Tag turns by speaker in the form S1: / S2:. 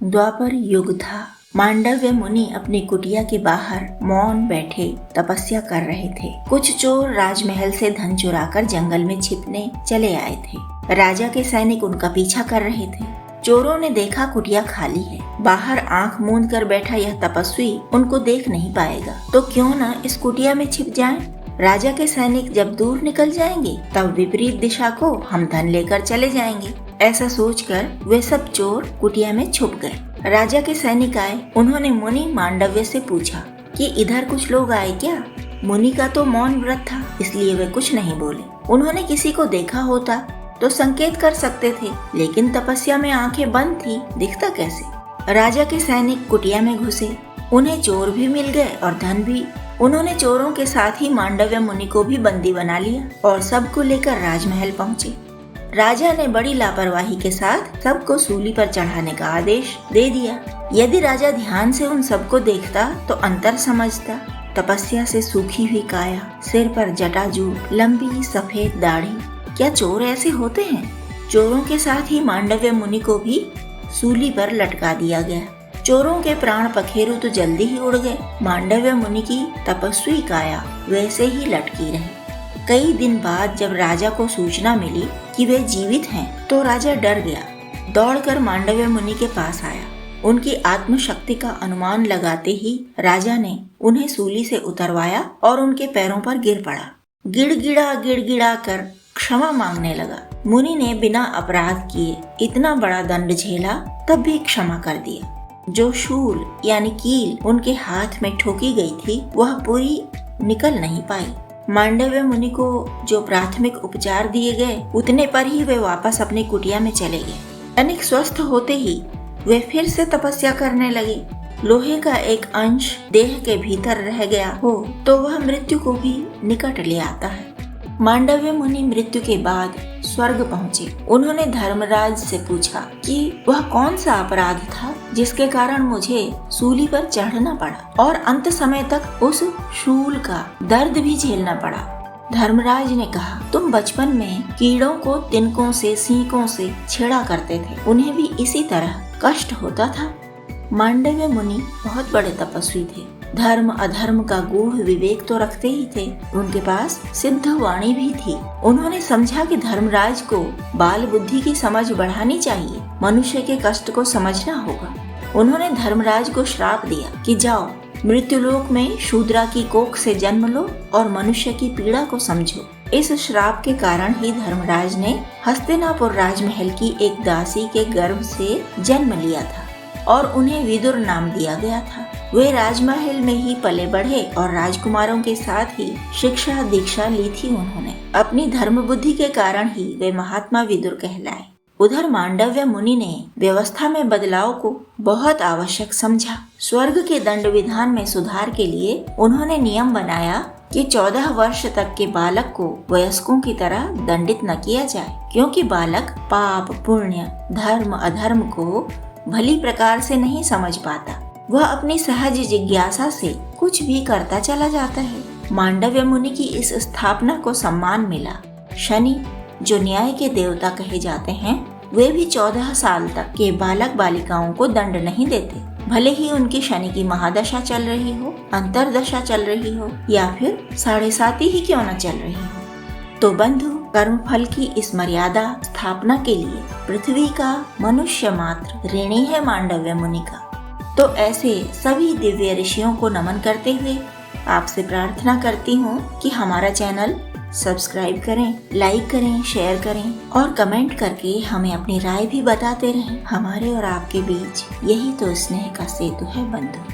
S1: द्वापर युग था। मांडव्य मुनि अपनी कुटिया के बाहर मौन बैठे तपस्या कर रहे थे। कुछ चोर राजमहल से धन चुराकर जंगल में छिपने चले आए थे। राजा के सैनिक उनका पीछा कर रहे थे। चोरों ने देखा कुटिया खाली है। बाहर आंख मूंद कर बैठा यह तपस्वी उनको देख नहीं पाएगा, तो क्यों न इस कुटिया में छिप जाएं? राजा के सैनिक जब दूर निकल जाएंगे तब विपरीत दिशा को हम धन लेकर चले जाएंगे। ऐसा सोचकर वे सब चोर कुटिया में छुप गए। राजा के सैनिक आए। उन्होंने मुनि मांडव्य से पूछा कि इधर कुछ लोग आए क्या? मुनि का तो मौन व्रत था, इसलिए वे कुछ नहीं बोले। उन्होंने किसी को देखा होता तो संकेत कर सकते थे, लेकिन तपस्या में आंखें बंद थी, दिखता कैसे? राजा के सैनिक कुटिया में घुसे। उन्हें चोर भी मिल गए और धन भी। उन्होंने चोरों के साथ ही मांडव्य मुनि को भी बंदी बना लिया और सबको लेकर राजमहल पहुँचे। राजा ने बड़ी लापरवाही के साथ सबको सूली पर चढ़ाने का आदेश दे दिया। यदि राजा ध्यान से उन सबको देखता तो अंतर समझता। तपस्या से सूखी हुई काया, सिर पर जटाजूट, लंबी सफेद दाढ़ी, क्या चोर ऐसे होते हैं? चोरों के साथ ही मांडव्य मुनि को भी सूली पर लटका दिया गया। चोरों के प्राण पखेरु तो जल्दी ही उड़ गए। मांडव्य मुनि की तपस्वी काया वैसे ही लटकी रही। कई दिन बाद जब राजा को सूचना मिली कि वे जीवित हैं, तो राजा डर गया। दौड़कर मांडव्य मुनि के पास आया। उनकी आत्मशक्ति का अनुमान लगाते ही राजा ने उन्हें सूली से उतरवाया और उनके पैरों पर गिर पड़ा। गिड़गिड़ा कर क्षमा मांगने लगा। मुनि ने बिना अपराध किए इतना बड़ा दंड झेला, तब भी क्षमा कर दिया। जो शूल यानी कील उनके हाथ में ठोकी गई थी, वह पूरी निकल नहीं पाई। मांडव्य मुनि को जो प्राथमिक उपचार दिए गए, उतने पर ही वे वापस अपनी कुटिया में चले गए। तनिक स्वस्थ होते ही वे फिर से तपस्या करने लगे। लोहे का एक अंश देह के भीतर रह गया हो तो वह मृत्यु को भी निकट ले आता है। मांडव्य मुनि मृत्यु के बाद स्वर्ग पहुँचे। उन्होंने धर्मराज से पूछा कि वह कौन सा अपराध था जिसके कारण मुझे सूली पर चढ़ना पड़ा और अंत समय तक उस शूल का दर्द भी झेलना पड़ा। धर्मराज ने कहा, तुम बचपन में कीड़ों को तिनकों से, सींकों से छेड़ा करते थे, उन्हें भी इसी तरह कष्ट होता था। मांडव्य मुनि बहुत बड़े तपस्वी थे। धर्म अधर्म का गूढ़ विवेक तो रखते ही थे, उनके पास सिद्ध वाणी भी थी। उन्होंने समझा कि धर्मराज को बाल बुद्धि की समझ बढ़ानी चाहिए, मनुष्य के कष्ट को समझना होगा। उन्होंने धर्मराज को श्राप दिया कि जाओ मृत्युलोक में शूद्रा की कोख से जन्म लो और मनुष्य की पीड़ा को समझो। इस श्राप के कारण ही धर्मराज ने हस्तिनापुर राजमहल की एक दासी के गर्भ से जन्म लिया था और उन्हें विदुर नाम दिया गया था। वे राजमहल में ही पले बढ़े और राजकुमारों के साथ ही शिक्षा दीक्षा ली थी उन्होंने। अपनी धर्म बुद्धि के कारण ही वे महात्मा विदुर कहलाए। उधर मांडव्य मुनि ने व्यवस्था में बदलाव को बहुत आवश्यक समझा। स्वर्ग के दंड विधान में सुधार के लिए उन्होंने नियम बनाया कि 14 वर्ष तक के बालक को वयस्कों की तरह दंडित न किया जाए, क्योंकि बालक पाप पुण्य धर्म अधर्म को भली प्रकार से नहीं समझ पाता। वह अपनी सहज जिज्ञासा से कुछ भी करता चला जाता है। मांडव्य मुनि की इस स्थापना को सम्मान मिला। शनि, जो न्याय के देवता कहे जाते हैं, वे भी 14 साल तक के बालक बालिकाओं को दंड नहीं देते, भले ही उनकी शनि की महादशा चल रही हो, अंतरदशा चल रही हो या फिर 7.5 ही क्यों न चल रही हो। तो बंधु, कर्मफल की इस मर्यादा स्थापना के लिए पृथ्वी का मनुष्य मात्र ऋणी है मांडव्य मुनि का। तो ऐसे सभी दिव्य ऋषियों को नमन करते हुए आपसे प्रार्थना करती हूँ कि हमारा चैनल सब्सक्राइब करें, लाइक करें, शेयर करें और कमेंट करके हमें अपनी राय भी बताते रहें। हमारे और आपके बीच यही तो स्नेह का सेतु है बंधु।